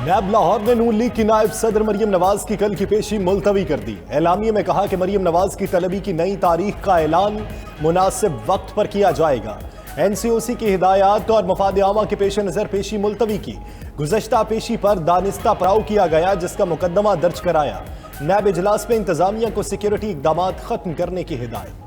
नैब लाहौर ने नून लीग की नायब सदर मरियम नवाज की कल की पेशी मुलतवी कर दी। एलामिये में कहा कि मरियम नवाज की तलबी की नई तारीख का ऐलान मुनासिब वक्त पर किया जाएगा। NCOC की हिदायत और मफाद आमा के पेश नजर पेशी मुलतवी की। गुज़श्ता पेशी पर दानिस्ता पड़ाव किया गया, जिसका मुकदमा दर्ज कराया। नैब इजलास में इंतजामिया को सिक्योरिटी इकदाम खत्म करने की हिदायत।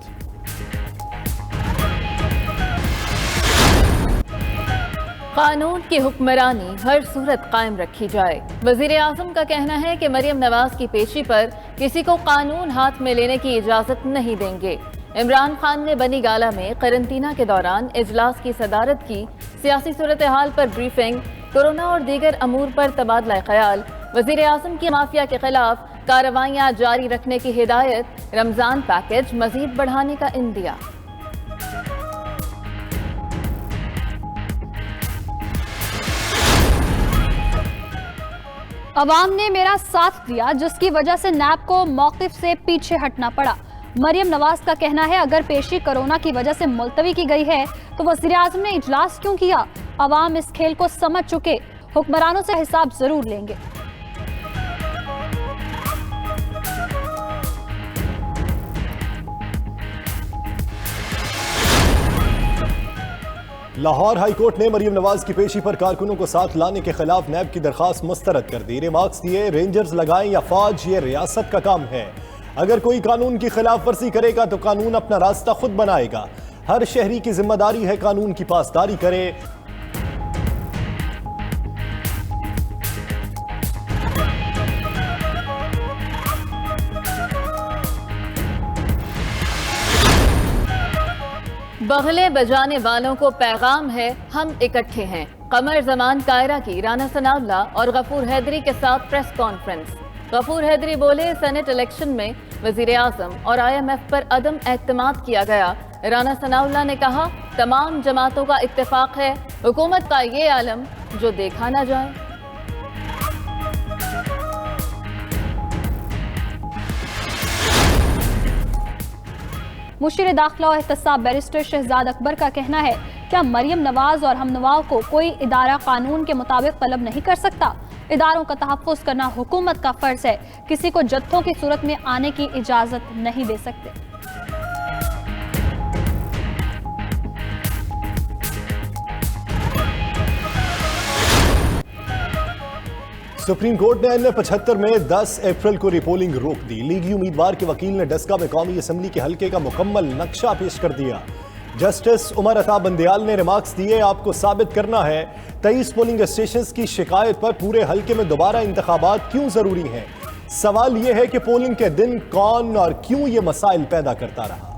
कानून की हुक्मरानी हर सूरत कायम रखी जाए। वजीर आजम का कहना है कि मरियम नवाज की पेशी पर किसी को कानून हाथ में लेने की इजाजत नहीं देंगे। इमरान खान ने बनी गाला में करंतना के दौरान इजलास की सदारत की। सियासी सूरत हाल पर ब्रीफिंग, कोरोना और दीगर अमूर पर तबादला ख्याल, वजीर आजम की माफिया के खिलाफ कार्रवाइयां जारी रखने की हिदायत, रमजान पैकेज मजीद बढ़ाने का इंदिया। अवाम ने मेरा साथ दिया, जिसकी वजह से नैब को मौक़िफ़ से पीछे हटना पड़ा। मरियम नवाज का कहना है अगर पेशी कोरोना की वजह से मुलतवी की गई है तो वज़ीर आज़म ने इजलास क्यों किया। अवाम इस खेल को समझ चुके, हुक्मरानों से हिसाब जरूर लेंगे। लाहौर हाई कोर्ट ने मरियम नवाज की पेशी पर कारकुनों को साथ लाने के खिलाफ नैब की दरखास्त मुस्तरद कर दी। रिमार्क्स दिए, रेंजर्स लगाएं या फौज, ये रियासत का काम है। अगर कोई कानून की खिलाफ वर्जी करेगा तो कानून अपना रास्ता खुद बनाएगा। हर शहरी की जिम्मेदारी है कानून की पासदारी करे। बगले बजाने वालों को पैगाम है, हम इकट्ठे हैं। कमर जमान कायरा की राना सनाउल्लाह और गफूर हैदरी के साथ प्रेस कॉन्फ्रेंस। गफूर हैदरी बोले, सेनेट इलेक्शन में वजीर आजम और IMF पर अदम एतमाद किया गया। राना सनाउल्लाह ने कहा, तमाम जमातों का इत्तेफाक है, हुकूमत का ये आलम जो देखा ना जाए। मुशीर दाखिला और एहतसाब बैरिस्टर शहजाद अकबर का कहना है, क्या मरियम नवाज और हमनवाओं को कोई इदारा कानून के मुताबिक तलब नहीं कर सकता? इदारों का तहफ़्फ़ुज़ करना हुकूमत का फ़र्ज़ है। किसी को जत्थों की सूरत में आने की इजाज़त नहीं दे सकते। सुप्रीम कोर्ट ने NA-75 में 10 अप्रैल को रिपोलिंग रोक दी। लीगी उम्मीदवार के वकील ने डस्का में कौमी असम्बली के हल्के का मुकम्मल नक्शा पेश कर दिया। जस्टिस उमर अता बंदयाल ने रिमार्क्स दिए, आपको साबित करना है 23 पोलिंग स्टेशंस की शिकायत पर पूरे हल्के में दोबारा इंतखाबात क्यों जरूरी हैं। सवाल यह है कि पोलिंग के दिन कौन और क्यों ये मसाइल पैदा करता रहा।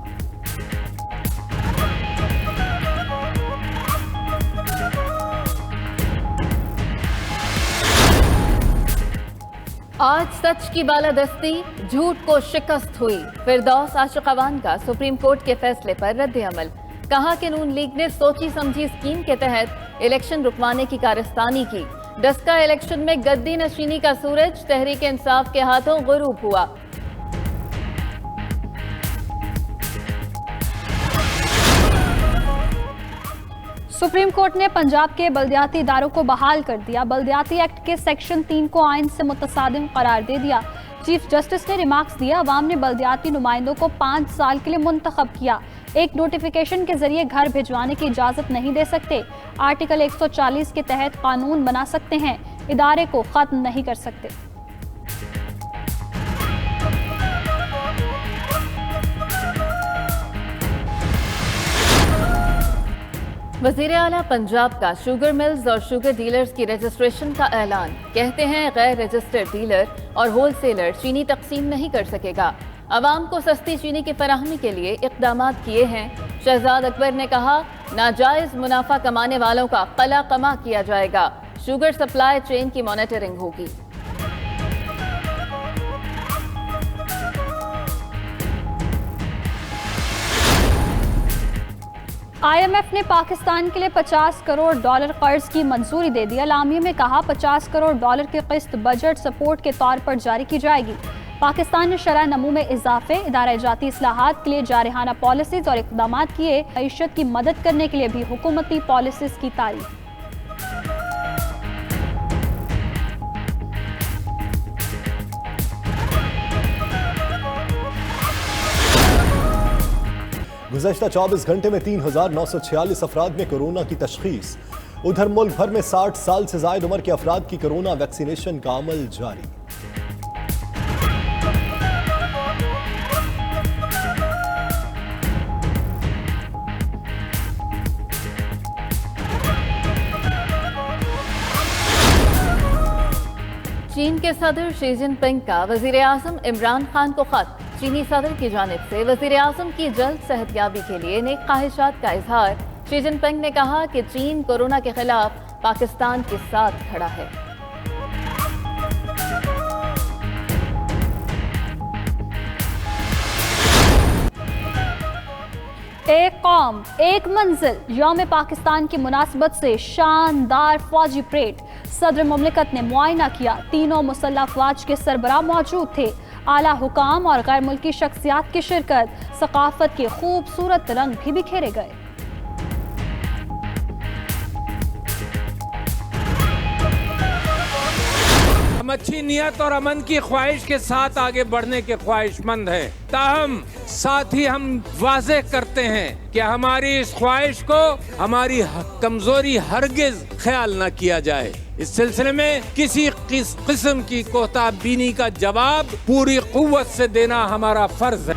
आज सच की बालादस्ती, झूठ को शिकस्त हुई। फिरदौस आशिकवान का सुप्रीम कोर्ट के फैसले पर रद्द-ए-अमल। कहा कि नून लीग ने सोची समझी स्कीम के तहत इलेक्शन रुकवाने की कारस्तानी की। डस्का इलेक्शन में गद्दी नशीनी का सूरज तहरीक इंसाफ के हाथों गुरूब हुआ। सुप्रीम कोर्ट ने पंजाब के बल्दियाती इदारों को बहाल कर दिया। बल्दियाती एक्ट के सेक्शन 3 को आइन से मुतसादिम करार दे दिया। चीफ जस्टिस ने रिमार्क्स दिया, अवाम ने बल्दियाती नुमाइंदों को 5 साल के लिए मुंतखब किया। एक नोटिफिकेशन के जरिए घर भिजवाने की इजाजत नहीं दे सकते। आर्टिकल 140 के तहत कानून बना सकते हैं, इदारे को खत्म नहीं कर सकते। वज़ीर आला पंजाब का शुगर मिल्स और शुगर डीलर्स की रजिस्ट्रेशन का ऐलान। कहते हैं गैर रजिस्टर्ड डीलर और होलसेलर चीनी तकसीम नहीं कर सकेगा। अवाम को सस्ती चीनी की फराहमी के लिए इक़दाम किए हैं। शहजाद अकबर ने कहा, नाजायज मुनाफा कमाने वालों का कला कमा किया जाएगा। शुगर सप्लाई चेन की मॉनिटरिंग होगी। IMF ने पाकिस्तान के लिए $50 करोड़ कर्ज की मंजूरी दे दी। एलामिये में कहा, $50 करोड़ की किस्त बजट सपोर्ट के तौर पर जारी की जाएगी। पाकिस्तान ने शरह नमू में इजाफे, इदारा-जाती इस्लाहात के लिए जारहाना पॉलिसीज और इक़दाम किए। मईशत की मदद करने के लिए भी हुकूमती पॉलिसीज की तारीफ। गुज़श्ता 24 घंटे में 3,946 अफराद में कोरोना की तशखीस। उधर मुल्क भर में 60 साल से ज़ायद उम्र के अफराद की कोरोना वैक्सीनेशन का अमल जारी। चीन के सदर शी जिनपिंग का वजीर आज़म इमरान खान को खत। चीनी सदर की जानिब से वजीर आज़म की जल्द सेहतयाबी के लिए नेक ख्वाहिशात का इजहार। शी जिनपिंग ने कहा कि चीन कोरोना के खिलाफ पाकिस्तान के साथ खड़ा है। एक कौम एक मंजिल यौम पाकिस्तान की मुनासबत से शानदार फौजी परेड। सदर मुमलिकत ने मुआयना किया। तीनों मुसल्लह अफवाज के सरबराह मौजूद थे। आला हुकाम और गैर मुल्की शख्सियात की शिरकत। सकाफत के खूबसूरत रंग भी बिखेरे गए। हम अच्छी नियत और अमन की ख्वाहिश के साथ आगे बढ़ने के ख्वाहिशमंद हैं। ताहम साथ ही हम वाज़ेह करते हैं कि हमारी इस ख्वाहिश को हमारी कमजोरी हरगिज ख्याल न किया जाए। इस सिलसिले में किसी किस्म की कोताबीनी का जवाब पूरी कुव्वत से देना हमारा फर्ज है।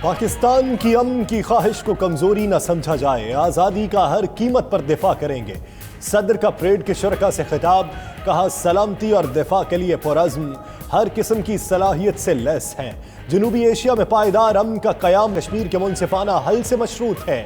पाकिस्तान की अमन की ख्वाहिश को कमजोरी न समझा जाए। आज़ादी का हर कीमत पर दिफा करेंगे। सदर का परेड के शुरका से खिताब। कहा सलामती और दिफा के लिए पुरज़्म हर किस्म की सलाहियत से लैस हैं। जनूबी एशिया में पायदार अमन का क़याम कश्मीर के मुनसिफाना हल से मशरूत है।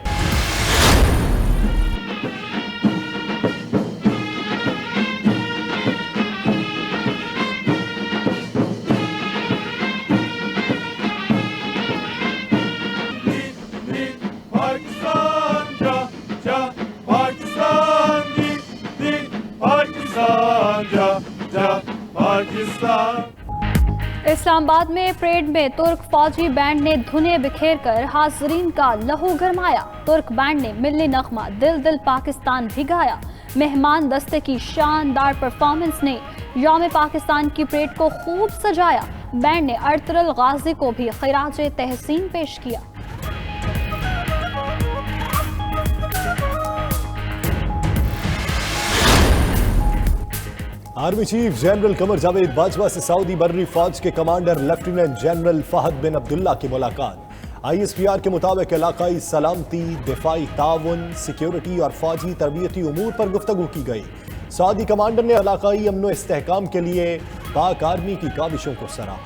इस्लामाबाद में परेड में तुर्क फौजी बैंड ने धुनें बिखेर कर हाज़रीन का लहू गरमाया। तुर्क बैंड ने मिल्ली नगमा दिल दिल पाकिस्तान भी गाया। मेहमान दस्ते की शानदार परफॉर्मेंस ने यौम पाकिस्तान की परेड को खूब सजाया। बैंड ने अर्तुगरुल गाजी को भी खिराज तहसीन पेश किया। Army chief general Qamar Javed Bajwa से सऊदी बर्री फौज के कमांडर लेफ्टिनेंट जनरल फहद बिन अब्दुल्ला की मुलाकात। ISPR के मुताबिक इलाकाई सलामती, दिफाई ताउन, सिक्योरिटी और फौजी तरबियती उमूर पर गुफ्तगू की गई। सऊदी कमांडर ने इलाकाई अमन व इस्तेहकाम के लिए पाक आर्मी की काविशों को सराहा।